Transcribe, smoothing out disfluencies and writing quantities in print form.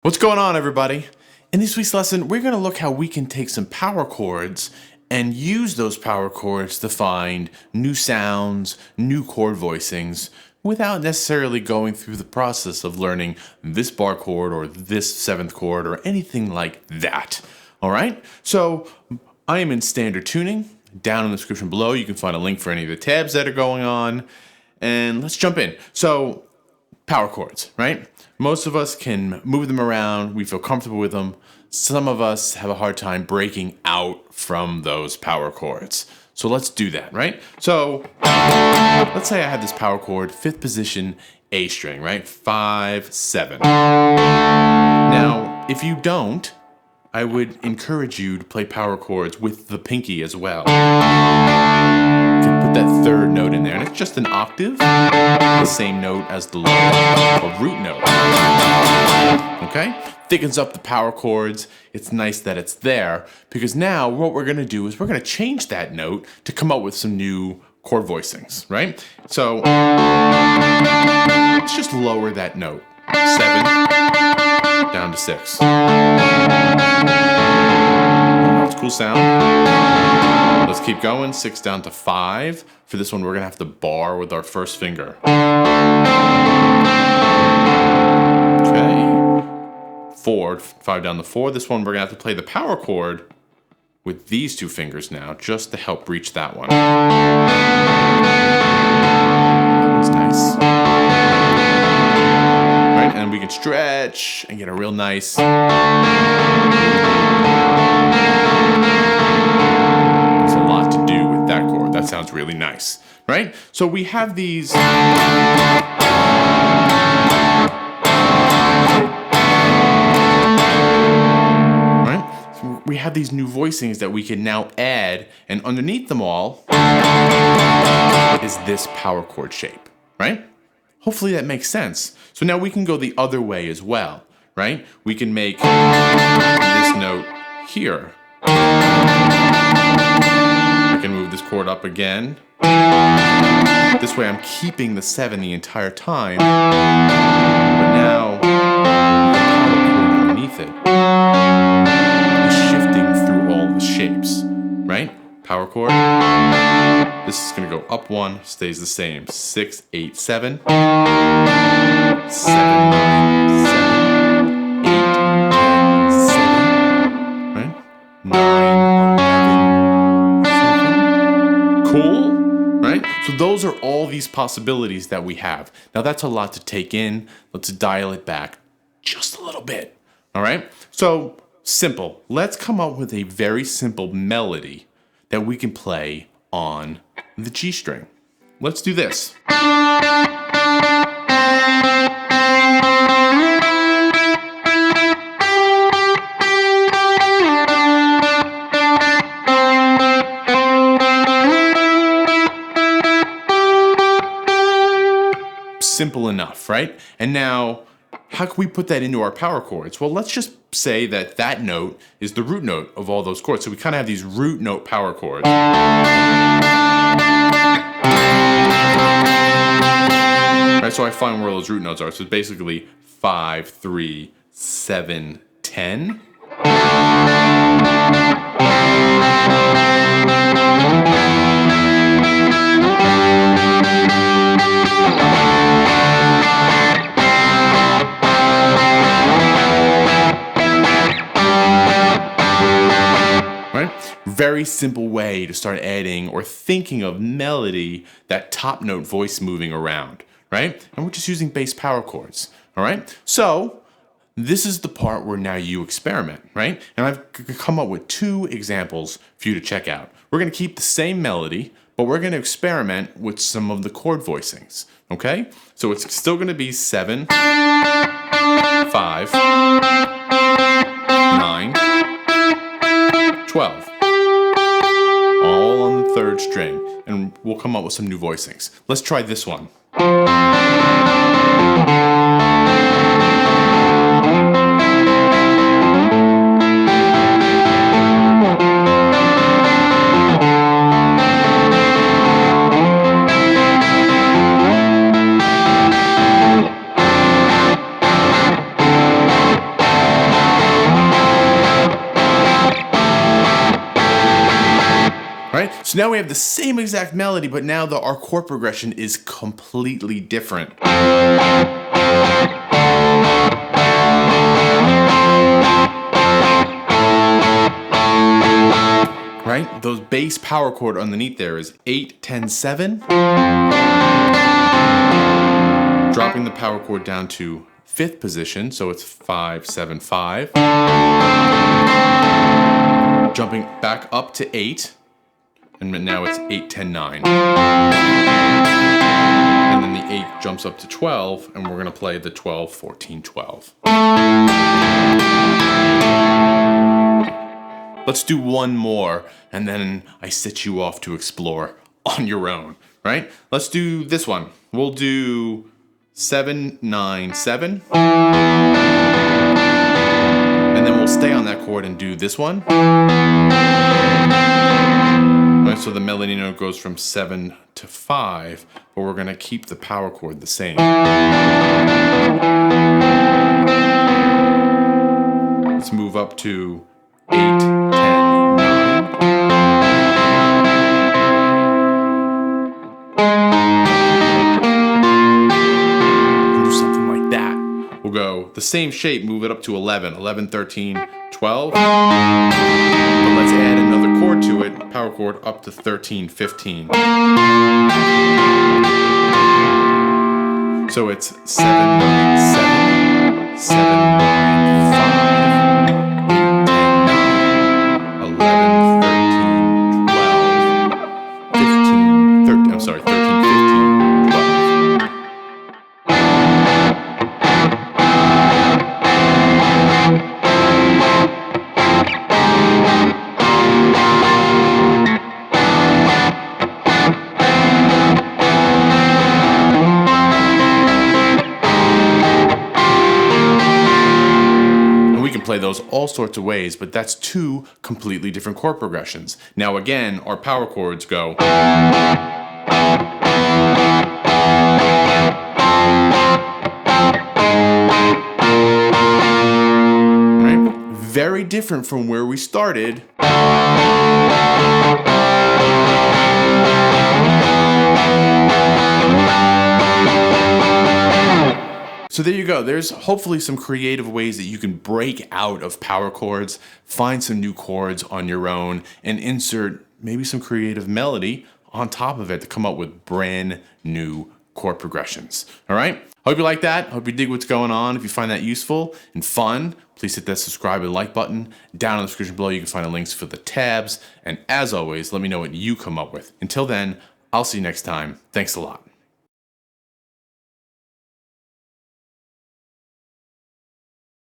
What's going on, everybody? In this week's lesson, we're going to look how we can take some power chords and use those power chords to find new sounds, new chord voicings, without necessarily going through the process of learning this bar chord or this seventh chord or anything like that. All right? So I am in standard tuning. Down in the description below, you can find a link for any of the tabs that are going on. And let's jump in. So power chords, right? Most of us can move them around. We feel comfortable with them. Some of us have a hard time breaking out from those power chords. So let's do that, right? So let's say I have this power chord, 5th position, A string, right? 5, 7. Now, if you don't, I would encourage you to play power chords with the pinky as well. You can put that 3rd note in there, and it's just an octave, the same note as the low or root note. Okay? Thickens up the power chords. It's nice that it's there, because now what we're going to do is we're going to change that note to come up with some new chord voicings, right? So let's just lower that note. 7 down to 6. That's a cool sound. Let's keep going. 6 down to 5. For this one, we're gonna have to bar with our first finger. Okay. 4, 5 down to 4. This one, we're gonna have to play the power chord with these 2 fingers now, just to help reach that one. That one's nice. Right, and we can stretch and get a real nice. There's a lot to do with that chord. That sounds really nice, right? So we have these. We have these new voicings that we can now add, and underneath them all is this power chord shape, right? Hopefully that makes sense. So now we can go the other way as well, right? We can make this note here. I can move this chord up again. This way I'm keeping the 7 the entire time, but now the power chord underneath it is shifting through all the shapes, right? Power chord. This is going to go up 1, stays the same. 6, 8, 7. 7, 9, 7. 8, 10, 7. Right? 9, 11, 7. Cool? Right? So those are all these possibilities that we have. Now that's a lot to take in. Let's dial it back just a little bit. All right? So simple. Let's come up with a very simple melody that we can play on the G string. Let's do this. Simple enough, right? And now, how can we put that into our power chords? Well, let's just say that that note is the root note of all those chords. So we kind of have these root note power chords. Right, so I find where those root notes are. So it's basically 5, 3, 7, 10. Very simple way to start adding or thinking of melody, that top note voice moving around, right? And we're just using bass power chords, all right? So this is the part where now you experiment, right? And I've come up with 2 examples for you to check out. We're going to keep the same melody, but we're going to experiment with some of the chord voicings, okay? So it's still going to be 7, 5, 9, 12. All on the 3rd string, and we'll come up with some new voicings. Let's try this one. So now we have the same exact melody, but now our chord progression is completely different. Right? Those bass power chord underneath there is 8, 10, 7. Dropping the power chord down to 5th position, so it's 5, 7, 5. Jumping back up to 8, and now it's 8, 10, 9. And then the 8 jumps up to 12, and we're gonna play the 12, 14, 12. Let's do one more, and then I set you off to explore on your own, right? Let's do this one. We'll do 7, 9, 7. And then we'll stay on that chord and do this one. Right, so the melody note goes from 7 to 5, but we're gonna keep the power chord the same. Let's move up to 8, 10, 9. And do something like that. We'll go the same shape, move it up to 11, 11, 13, 12. But let's add another chord to it, power chord up to 13, 15. So it's 7, 9, 7, 7, 9, 5. play those all sorts of ways, but that's 2 completely different chord progressions. Now again, our power chords go. Right? Very different from where we started. So there you go. There's hopefully some creative ways that you can break out of power chords, find some new chords on your own, and insert maybe some creative melody on top of it to come up with brand new chord progressions. All right? Hope you like that. Hope you dig what's going on. If you find that useful and fun, please hit that subscribe and like button. Down in the description below, you can find the links for the tabs. And as always, let me know what you come up with. Until then, I'll see you next time. Thanks a lot.